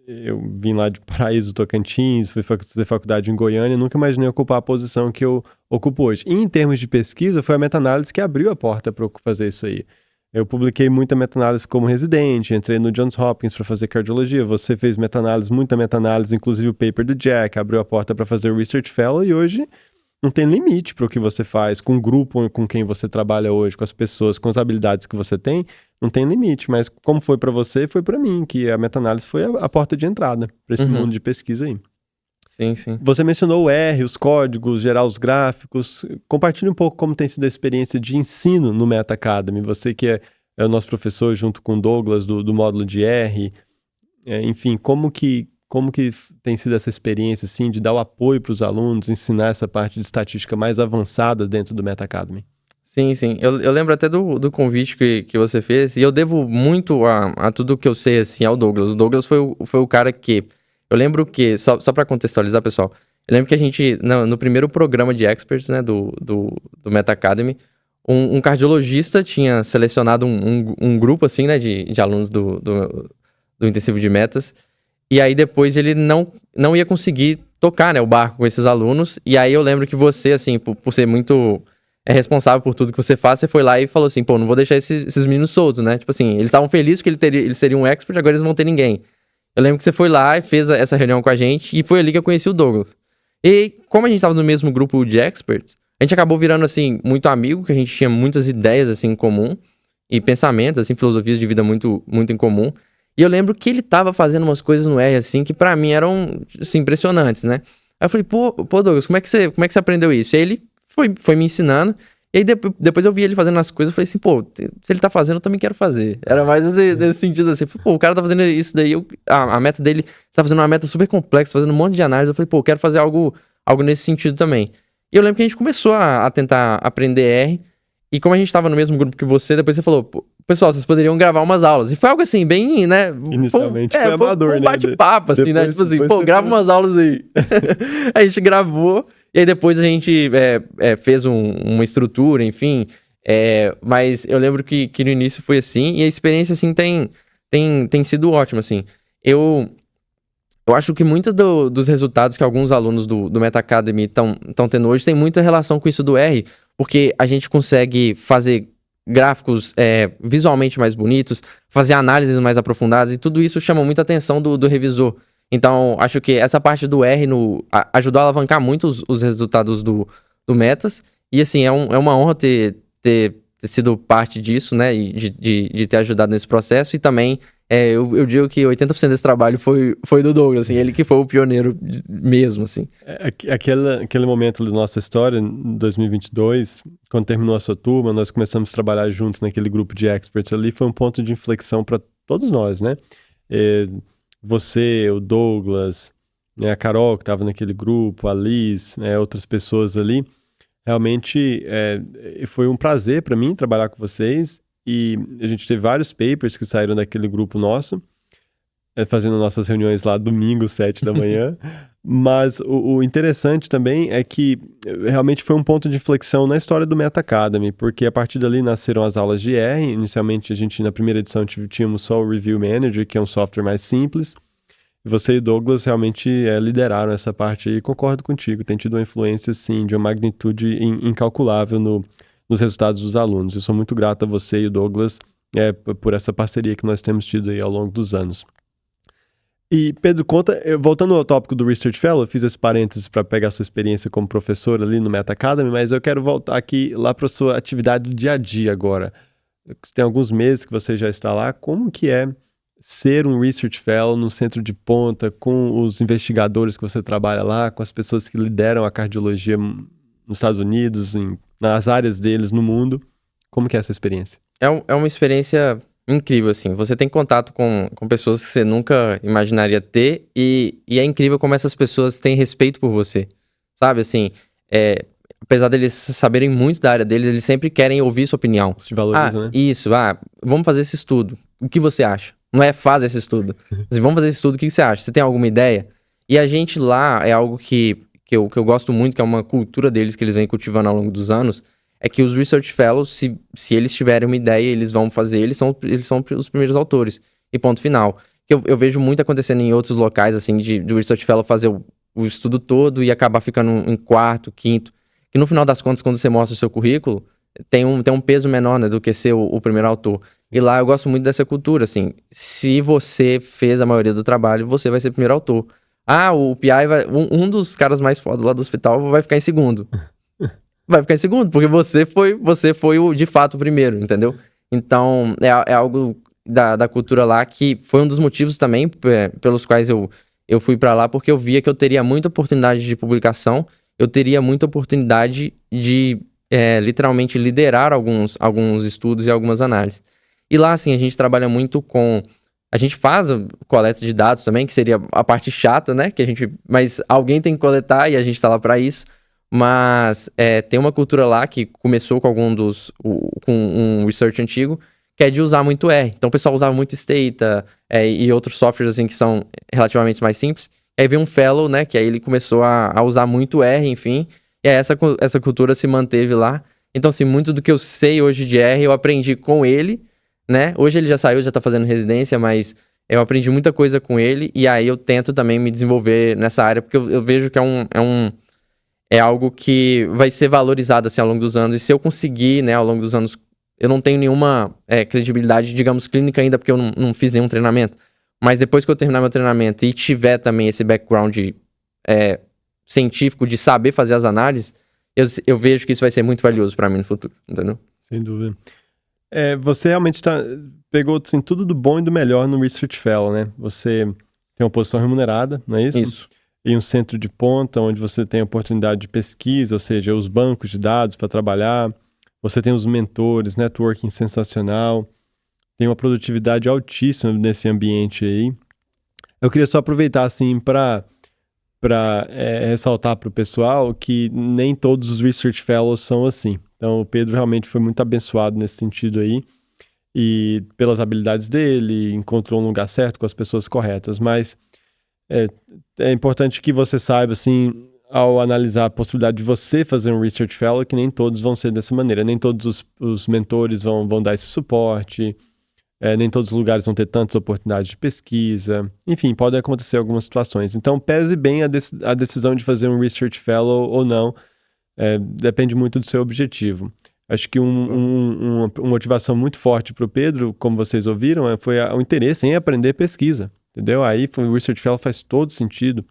Eu vim lá de Paraíso, Tocantins, fui fazer faculdade em Goiânia, nunca imaginei ocupar a posição que eu ocupo hoje. E em termos de pesquisa, foi a meta-análise que abriu a porta para eu fazer isso aí. Eu publiquei muita meta-análise como residente, entrei no Johns Hopkins para fazer cardiologia, você fez meta-análise, muita meta-análise, inclusive o paper do Jack, abriu a porta para fazer Research Fellow, e hoje não tem limite para o que você faz, com o grupo com quem você trabalha hoje, com as pessoas, com as habilidades que você tem, não tem limite. Mas como foi para você, foi para mim, que a meta-análise foi a porta de entrada para esse mundo de pesquisa aí. Sim, sim. Você mencionou o R, os códigos, gerar os gráficos. Compartilhe um pouco como tem sido a experiência de ensino no Meta Academy. Você que é o nosso professor junto com o Douglas do módulo de R. Enfim, como que tem sido essa experiência, assim, de dar o apoio para os alunos, ensinar essa parte de estatística mais avançada dentro do Meta Academy? Sim, sim. Eu lembro até do convite que você fez, e eu devo muito a tudo que eu sei, assim, ao Douglas. O Douglas foi o cara que... Eu lembro que, só para contextualizar, pessoal, eu lembro que a gente, no primeiro programa de experts, né, do Meta Academy, um cardiologista tinha selecionado um grupo, assim, né, de alunos do intensivo de metas. E aí depois ele não ia conseguir tocar, né, o barco com esses alunos. E aí eu lembro que você, assim, por ser muito responsável por tudo que você faz, você foi lá e falou assim, pô, não vou deixar esses meninos soltos, né? Tipo assim, eles estavam felizes porque eles seriam um expert, agora eles não vão ter ninguém. Eu lembro que você foi lá e fez essa reunião com a gente, e foi ali que eu conheci o Douglas. E como a gente tava no mesmo grupo de experts, a gente acabou virando, assim, muito amigo, que a gente tinha muitas ideias, assim, em comum, e pensamentos, assim, filosofias de vida muito, muito em comum. E eu lembro que ele tava fazendo umas coisas no R, assim, que pra mim eram, assim, impressionantes, né? Aí eu falei, pô Douglas, como é que você aprendeu isso? E aí ele foi me ensinando, e aí depois eu vi ele fazendo as coisas, eu falei assim, pô, se ele tá fazendo, eu também quero fazer. Era mais nesse sentido, assim. Eu falei, pô, o cara tá fazendo isso daí, a meta dele tá fazendo uma meta super complexa, fazendo um monte de análise. Eu falei, pô, eu quero fazer algo nesse sentido também. E eu lembro que a gente começou a tentar aprender R, e como a gente tava no mesmo grupo que você, depois você falou, pô, pessoal, vocês poderiam gravar umas aulas. E foi algo assim, bem, né? Inicialmente foi amador, né? Um bate-papo, assim, depois, né? Tipo assim, pô, grava umas aulas aí. A gente gravou, e aí depois a gente fez uma estrutura, enfim. Mas eu lembro que no início foi assim, e a experiência, assim, tem sido ótima, assim. Eu acho que muitos dos resultados que alguns alunos do Meta Academy estão tendo hoje tem muita relação com isso do R, porque a gente consegue fazer gráficos visualmente mais bonitos, fazer análises mais aprofundadas, e tudo isso chama muita atenção do revisor. Então, acho que essa parte do R ajudou a alavancar muito os resultados do Metas, e assim, é uma honra ter sido parte disso, né, e de ter ajudado nesse processo, e também Eu digo que 80% desse trabalho foi do Douglas, assim, ele que foi o pioneiro mesmo, assim. Aquele momento da nossa história, em 2022, quando terminou a sua turma, nós começamos a trabalhar juntos naquele grupo de experts ali, foi um ponto de inflexão para todos nós, né? Você, o Douglas, né, a Carol, que estava naquele grupo, a Liz, né, outras pessoas ali. Realmente foi um prazer para mim trabalhar com vocês, e a gente teve vários papers que saíram daquele grupo nosso, fazendo nossas reuniões lá domingo, 7 da manhã. Mas o interessante também é que realmente foi um ponto de inflexão na história do Meta Academy, porque a partir dali nasceram as aulas de R. Inicialmente, na primeira edição, tínhamos só o Review Manager, que é um software mais simples. E você e o Douglas realmente lideraram essa parte e concordo contigo. Tem tido uma influência, sim, de uma magnitude incalculável nos resultados dos alunos. Eu sou muito grato a você e o Douglas por essa parceria que nós temos tido aí ao longo dos anos. E, Pedro, voltando ao tópico do Research Fellow, eu fiz esse parênteses para pegar a sua experiência como professor ali no Meta Academy, mas eu quero voltar aqui lá para a sua atividade do dia a dia agora. Tem alguns meses que você já está lá. Como que é ser um Research Fellow no centro de ponta, com os investigadores que você trabalha lá, com as pessoas que lideram a cardiologia nos Estados Unidos, nas áreas deles no mundo? Como que é essa experiência? É uma experiência incrível, assim. Você tem contato com pessoas que você nunca imaginaria ter, e é incrível como essas pessoas têm respeito por você, sabe? Assim, apesar deles saberem muito da área deles, eles sempre querem ouvir sua opinião. Te valorizam, né? Isso, vamos fazer esse estudo. O que você acha? Não é faz esse estudo. Assim, vamos fazer esse estudo, o que você acha? Você tem alguma ideia? E a gente lá, é algo que eu gosto muito, que é uma cultura deles que eles vêm cultivando ao longo dos anos, é que os Research Fellows, se eles tiverem uma ideia, eles vão fazer, eles são os primeiros autores. E ponto final. Que eu vejo muito acontecendo em outros locais, assim, do Research Fellow fazer o estudo todo e acabar ficando em quarto, quinto. Que no final das contas, quando você mostra o seu currículo, tem um peso menor, né, do que ser o primeiro autor. E lá eu gosto muito dessa cultura, assim. Se você fez a maioria do trabalho, você vai ser o primeiro autor. O PI um dos caras mais fodas lá do hospital vai ficar em segundo. Vai ficar em segundo, porque você foi de fato o primeiro, entendeu? Então, é algo da cultura lá que foi um dos motivos também pelos quais eu fui pra lá, porque eu via que eu teria muita oportunidade de publicação, eu teria muita oportunidade de literalmente liderar alguns estudos e algumas análises. E lá, assim, a gente trabalha muito a gente faz a coleta de dados também, que seria a parte chata, né? Mas alguém tem que coletar e a gente tá lá pra isso. Mas tem uma cultura lá que começou com com um research antigo, que é de usar muito R. Então o pessoal usava muito Stata e outros softwares assim que são relativamente mais simples. Aí veio um fellow, né, que aí ele começou a usar muito R, enfim. E aí essa cultura se manteve lá. Então assim, muito do que eu sei hoje de R eu aprendi com ele, né? Hoje ele já saiu, já tá fazendo residência, mas eu aprendi muita coisa com ele. E aí eu tento também me desenvolver nessa área, porque eu vejo que é algo que vai ser valorizado assim ao longo dos anos. E se eu conseguir, né, ao longo dos anos, eu não tenho nenhuma credibilidade, digamos, clínica ainda, porque eu não fiz nenhum treinamento. Mas depois que eu terminar meu treinamento e tiver também esse background científico de saber fazer as análises, eu vejo que isso vai ser muito valioso para mim no futuro, entendeu? Sem dúvida. Você realmente pegou assim, tudo do bom e do melhor no Research Fellow, né? Você tem uma posição remunerada, não é isso? Isso. Em um centro de ponta, onde você tem a oportunidade de pesquisa, ou seja, os bancos de dados para trabalhar, você tem os mentores, networking sensacional, tem uma produtividade altíssima nesse ambiente aí. Eu queria só aproveitar, assim, para ressaltar para o pessoal que nem todos os Research Fellows são assim. Então, o Pedro realmente foi muito abençoado nesse sentido aí, e pelas habilidades dele, encontrou um lugar certo com as pessoas corretas, mas é importante que você saiba, assim, ao analisar a possibilidade de você fazer um Research Fellow, que nem todos vão ser dessa maneira. Nem todos os mentores vão dar esse suporte, nem todos os lugares vão ter tantas oportunidades de pesquisa. Enfim, podem acontecer algumas situações. Então, pese bem a decisão de fazer um Research Fellow ou não. Depende muito do seu objetivo. Acho que uma motivação muito forte para o Pedro, como vocês ouviram, foi o interesse em aprender pesquisa. Entendeu? Aí o Research Fellow faz todo sentido.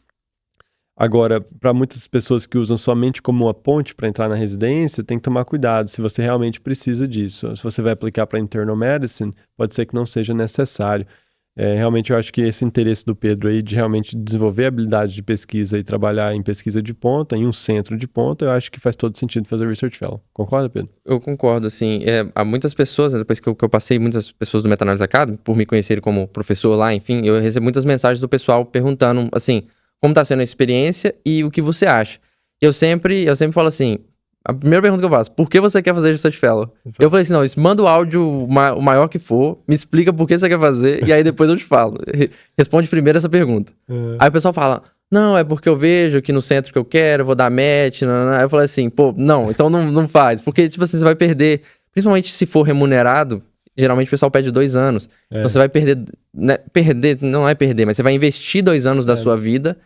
Agora, para muitas pessoas que usam somente como uma ponte para entrar na residência, tem que tomar cuidado se você realmente precisa disso. Se você vai aplicar para Internal Medicine, pode ser que não seja necessário. Realmente eu acho que esse interesse do Pedro aí de realmente desenvolver habilidade de pesquisa e trabalhar em pesquisa de ponta, em um centro de ponta, eu acho que faz todo sentido fazer Research Fellow. Concorda, Pedro? Eu concordo, assim, há muitas pessoas, né, depois que eu passei, muitas pessoas do Meta-Análise Academy, por me conhecerem como professor lá, enfim, eu recebo muitas mensagens do pessoal perguntando, assim, como tá sendo a experiência e o que você acha. Eu sempre falo assim, a primeira pergunta que eu faço, por que você quer fazer Research Fellow? Exato. Eu falei assim, não, manda o áudio o maior que for, me explica por que você quer fazer, e aí depois eu te falo. Responde primeiro essa pergunta. Aí o pessoal fala, não, é porque eu vejo que no centro que eu quero, eu vou dar match, aí eu falei assim, pô, não, então não faz, porque, tipo assim, você vai perder, principalmente se for remunerado, geralmente o pessoal pede 2 anos, então você vai perder, né, não é perder, mas você vai investir 2 anos da sua vida.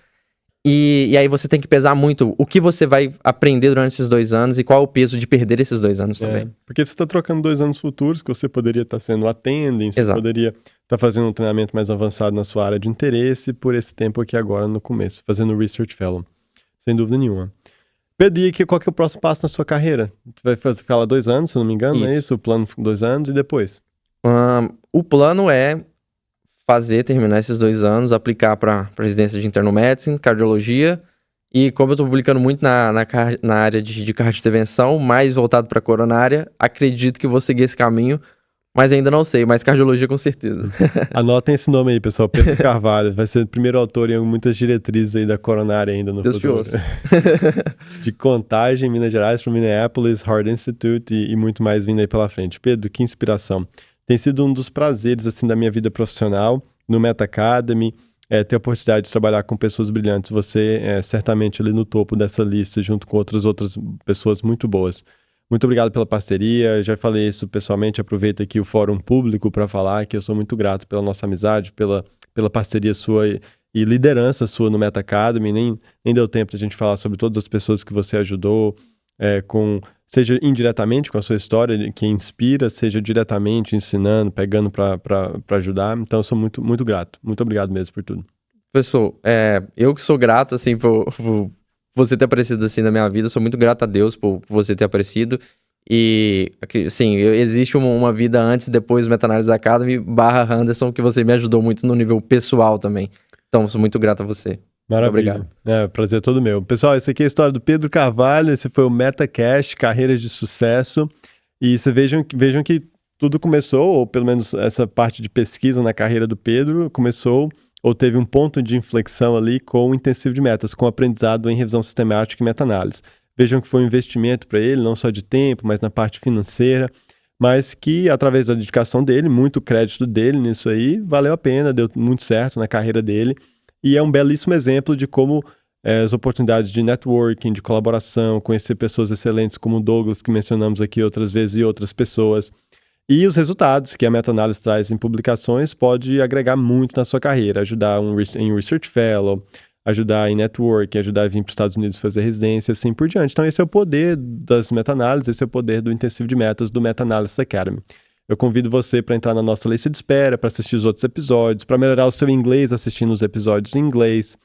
E aí você tem que pesar muito o que você vai aprender durante esses 2 anos e qual é o peso de perder esses 2 anos também. Porque você está trocando 2 anos futuros que você poderia estar sendo attending, você poderia estar fazendo um treinamento mais avançado na sua área de interesse por esse tempo aqui agora no começo, fazendo Research Fellow, sem dúvida nenhuma. Pedro, e qual que é o próximo passo na sua carreira? Você vai ficar lá 2 anos, se não me engano, não é isso? O plano 2 anos e depois? O plano é terminar esses 2 anos, aplicar para residência de internal medicine, cardiologia, e como eu tô publicando muito na área de cardioprevenção, mais voltado para coronária, acredito que vou seguir esse caminho, mas ainda não sei, mas cardiologia com certeza. Anotem esse nome aí, pessoal, Pedro Carvalho, vai ser o primeiro autor em muitas diretrizes aí da coronária ainda no futuro. De Contagem, Minas Gerais, para Minneapolis, Heart Institute e muito mais vindo aí pela frente. Pedro, que inspiração. Tem sido um dos prazeres, assim, da minha vida profissional, no Meta Academy, ter a oportunidade de trabalhar com pessoas brilhantes. Você é certamente ali no topo dessa lista, junto com outras pessoas muito boas. Muito obrigado pela parceria, já falei isso pessoalmente, aproveito aqui o fórum público para falar que eu sou muito grato pela nossa amizade, pela parceria sua e liderança sua no Meta Academy. Nem deu tempo de a gente falar sobre todas as pessoas que você ajudou, seja indiretamente com a sua história que inspira, seja diretamente ensinando, pegando para ajudar. Então eu sou muito, muito grato. Muito obrigado mesmo por tudo. Professor, eu que sou grato, assim, por você ter aparecido assim na minha vida. Sou muito grato a Deus por você ter aparecido. E, assim, existe uma vida antes e depois do Meta-Análise Academy / Anderson, que você me ajudou muito no nível pessoal também. Então, sou muito grato a você. Maravilha. Muito obrigado. Prazer é todo meu. Pessoal, essa aqui é a história do Pedro Carvalho, esse foi o MetaCast, Carreiras de Sucesso. E vocês vejam que tudo começou, ou pelo menos essa parte de pesquisa na carreira do Pedro, começou, ou teve um ponto de inflexão ali com o intensivo de metas, com aprendizado em revisão sistemática e meta-análise. Vejam que foi um investimento para ele, não só de tempo, mas na parte financeira, mas que através da dedicação dele, muito crédito dele nisso aí, valeu a pena, deu muito certo na carreira dele. E é um belíssimo exemplo de como as oportunidades de networking, de colaboração, conhecer pessoas excelentes como o Douglas, que mencionamos aqui outras vezes, e outras pessoas. E os resultados que a meta-análise traz em publicações pode agregar muito na sua carreira, ajudar em Research Fellow, ajudar em networking, ajudar a vir para os Estados Unidos fazer residência, assim por diante. Então esse é o poder das meta-análises, esse é o poder do intensivo de metas do Meta-Analysis Academy. Eu convido você para entrar na nossa lista de espera, para assistir os outros episódios, para melhorar o seu inglês assistindo os episódios em inglês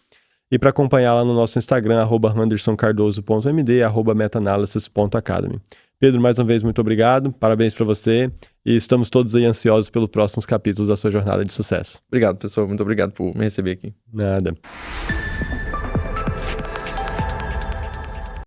e para acompanhar lá no nosso Instagram, @andersoncardoso.md, @metaanalysis.academy. Pedro, mais uma vez, muito obrigado, parabéns para você e estamos todos aí ansiosos pelos próximos capítulos da sua jornada de sucesso. Obrigado, pessoal, muito obrigado por me receber aqui. Nada.